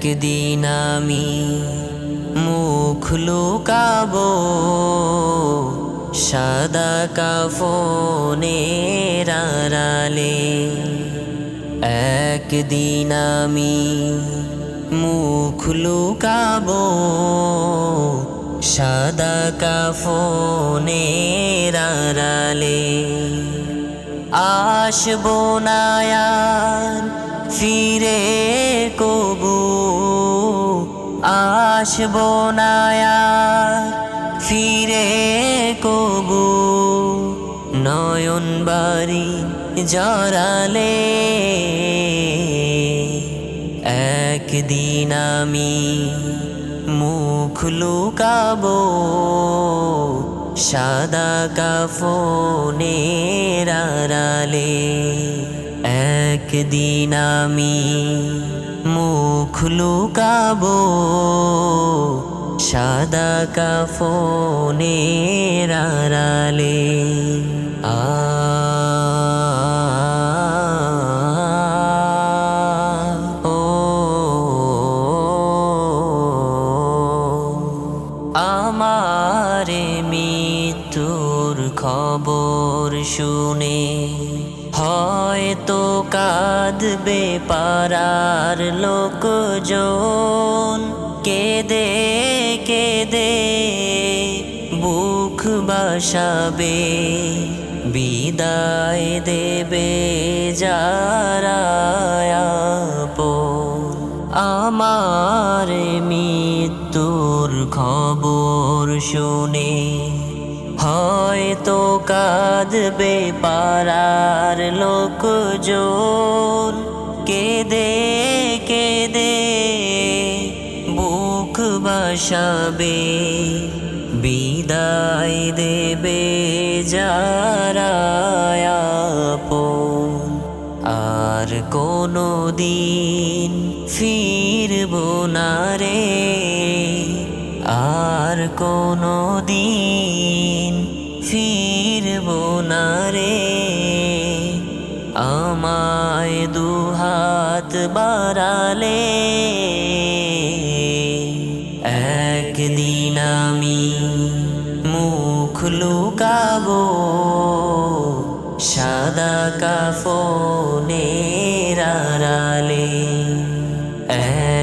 একদিন আমি মুখ লুকাবো সাদা কাফনের আড়ালে। একদিন আমি মুখ লুকাবো সাদা কাফনের আড়ালে। আসবো না আর ফিরে কবু, আসবো না আর ফিরে কবু, নয়ন বাড়ি জড়ালে। একদিন আমি মুখ লুকাবো সাদা কাফনের আড়ালে। একদিন আমি মুখ লুকাবো সাদা কাফনের আড়ালে। আমার মৃত্যুর খবর শুনে হয়তো কাঁদবে পাড়ার লোকজন, কেঁদে কেঁদে বুক বাসাবে, বিদায় দেবে যারা আপন। আমার মৃত্যুর খবর শুনে হয়তো কাঁদবে পাড়ার লোকজন, কেঁদে কেঁদে বুক বাসাবে, বিদায় দেবে যারা আপন। আর কোনো দিন ফিরবো না রে, আর কোনো দিন ফিরবো না রে, আমায় দুহাত বাড়ালে। একদিন আমি মুখ লুকাবো সাদা কাফনের আড়ালে।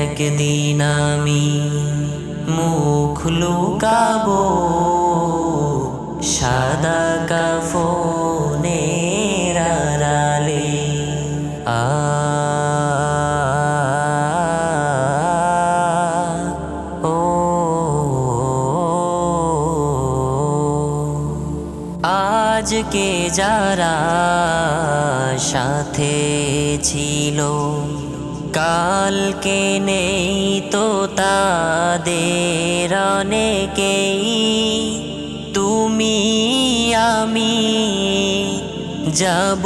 একদিন আমি মুখ লুকাবো সাদা কাফনের আড়ালে। আজকে যারা সাথে ছিল কালকে নেই তো তাদের অনেকেই। তুমি আমি যাব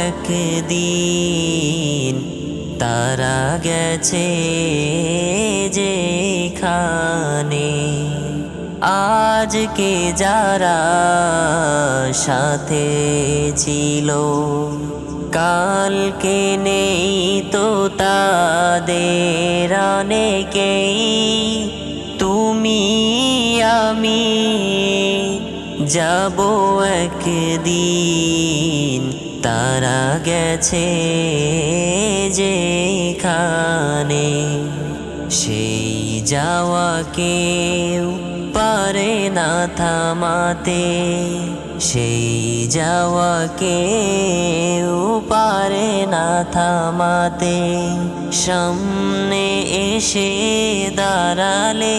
একদিন, তারা গেছে যেখানে। আজকে যারা সাথে ছিল কালকে নেই তো তাদের অনেকেই। তুমি আমি যাব একদিন, তারা গেছে যেখানে। সেই যাওয়া কেউ পারে না থামাতে, সেই যাওয়া কেউ পারে না থামাতে। সামনে এসে দাঁড়ালে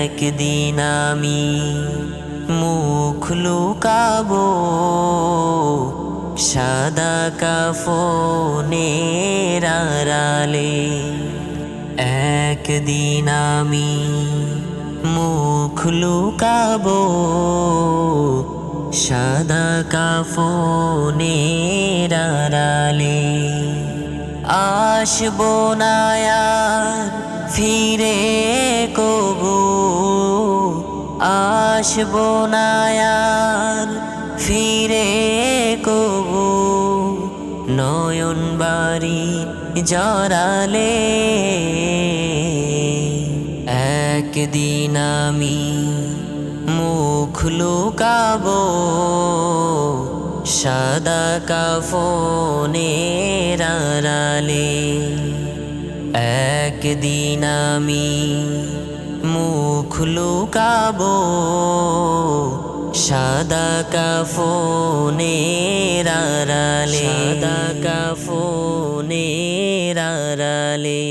একদিন আমি মুখ লুকাবো সাদা কাফনের আড়ালে। একদিন আমি মুখ লুকাবো সাদা কাফনের আড়ালে। আসবো না আর ফিরে কবু, আসবো না আর ফিরে কবু, নয়ন বাড়ি জড়ালে একদিন আমি মুখ লুকাবো সাদা কাফনের আড়ালে একদিন আমি মুখ লুকাবো সাদা কাফনের আড়ালে সাদা কাফনের আড়ালে।